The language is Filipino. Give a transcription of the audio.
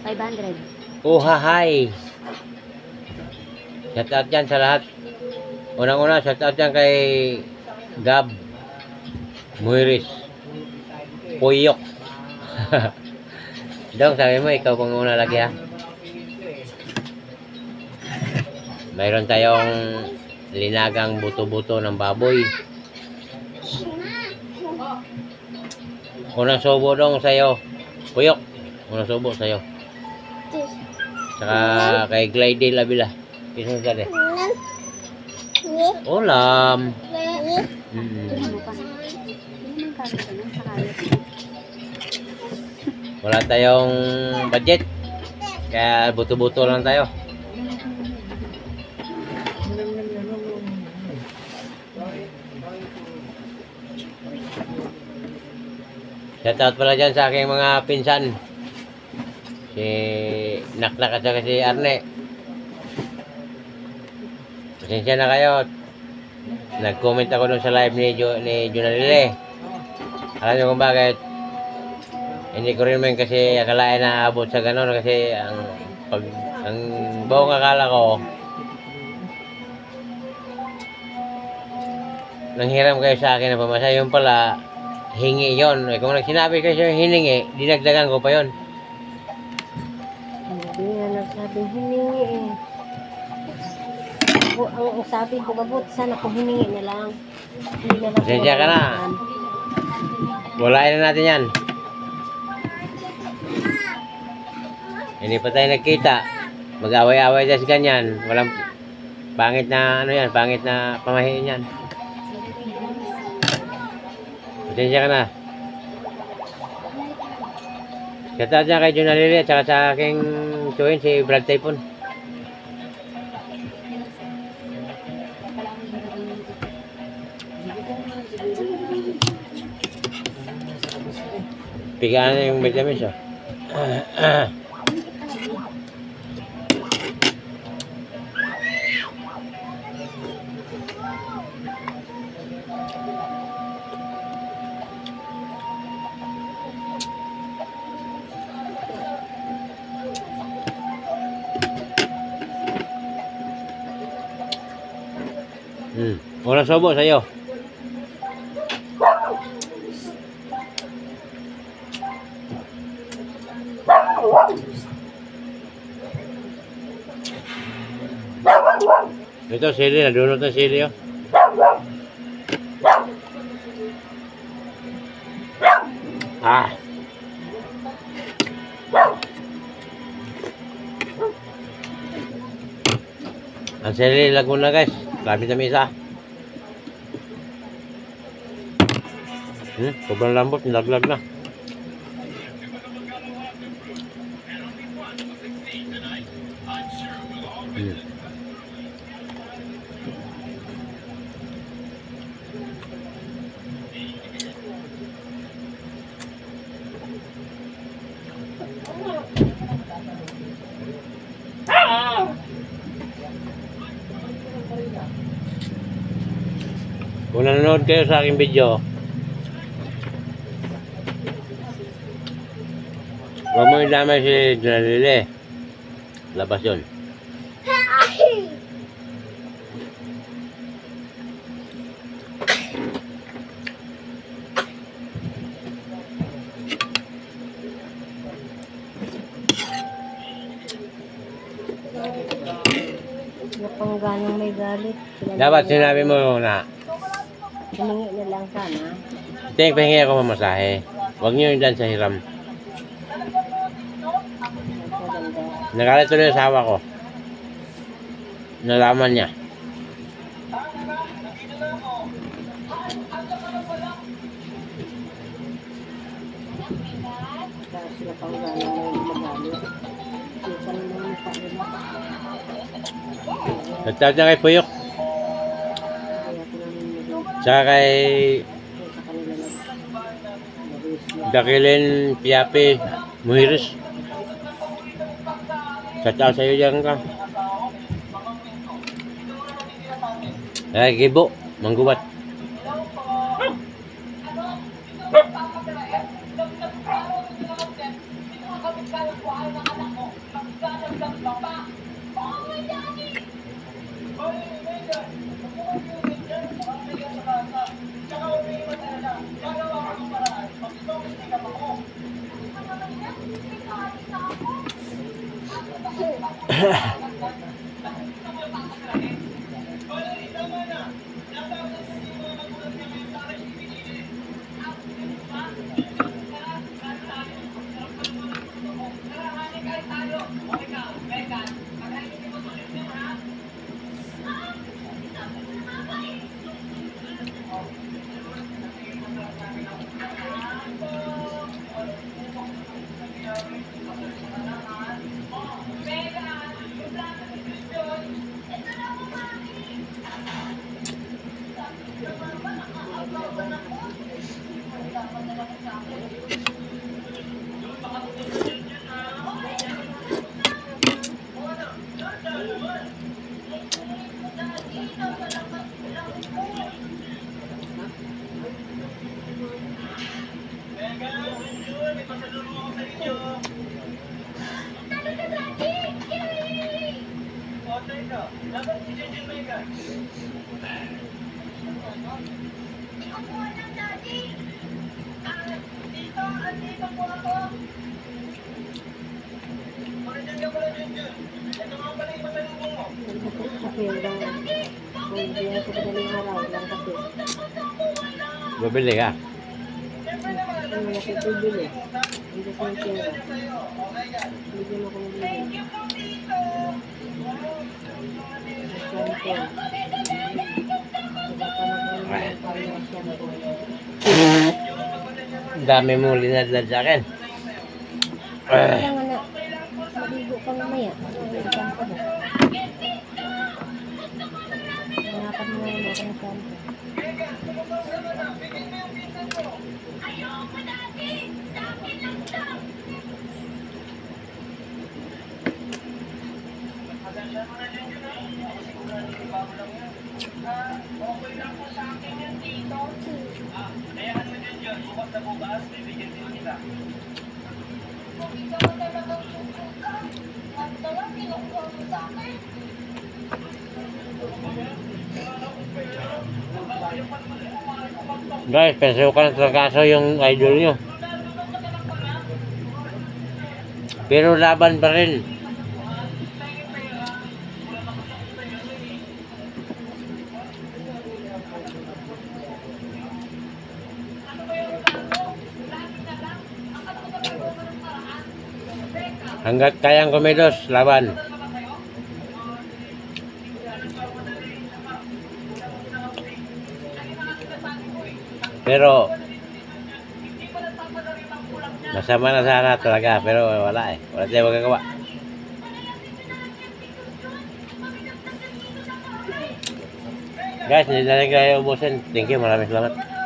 500. Oh, hi. Shout out dyan sa lahat. Unang-una, shout out dyan kay Gab Muiris Puyok. Dong, sabi mo, ikaw pang una lagi ha. Mayroon tayong linagang buto-buto ng baboy. Unang subo dong sa'yo, Puyok. Unang subo sa'yo. Saka kay Glide Labila. Kisong ka de? Ulam. Wala tayong budget. Kaya buto-buto lang tayo. Shoutout pala dyan sa aking mga pinsan. Si Naknak at saka si Arne. Pasensya na kayo. Nag-comment ako dun sa live ni Junalile. Alam nyo kung bakit? Hindi ko rin man kasi akalain na abot sa ganon kasi ang buong akala ko nanghiram kayo sa akin na pamasa. Yung pala hingi yon. Kung sinabi kayo hiningi, dinagdagan ko pa yon. Hindi na nagsabing hiningi eh. Ang sabi ko, mabuti sana kung hiningi na lang. Hindi na lang. Pasensya ka na. Walain na natin yan. Hindi pa tayo nagkita. Mag-away-away dahil ganyan. Walang pangit na ano yan. Pangit na pamahiin yan. Pasensya ka na. Shoutout dyan kay Junalili at saka sa aking tuwin si Brad Typhoon. Pigaan na yung vitamins oh. Walang sobo sa'yo. Ito sili, nadunot ng sili oh. Ah. Ang sili Laguna guys. Lapit na isa. Sobrang lambot, nilaglag na. Kung nanonood kayo sa aking video, huwag mo idamay si Junalile. Labas yun. Napangganong may galit. Dapat sinabi mo na Hiningi na lang sana. tingin pahingi ako mamasahe. Huwag nyo yun dyan sa hiram. Nagalit tuloy yung asawa ko. Nalaman niya. Kaya sila pangganong may magalit. Kita naman yung pangganong. Nagtawag na kay Puyok. Tsaka kay Dakilin Piapi Muhiris. Shout out sa'yo dyan ka. Ay, Gibo, Manggubat. Kape lang. Kung hindi na sa madaling araw, lang kape. Bibili ka. Ano na kape bibili? Hindi sa yung tira. Hindi mo kung bibili. Shampoo. Wala pa na kami ng shampoo. Ang dami mo linadlad sa akin. Kailangan na maligo ka mamaya. Isang ka mo. Hanapan mo naman ako ng shampoo. Guys, penso ka ng trangkaso yung idol nyo. Pero laban pa rin. Hanggat kayang kumilos, laban. Pero masama na sana talaga, pero wala eh. Wala tayong magagawa. Guys, hindi na kayo ubusin. Thank you, maraming salamat.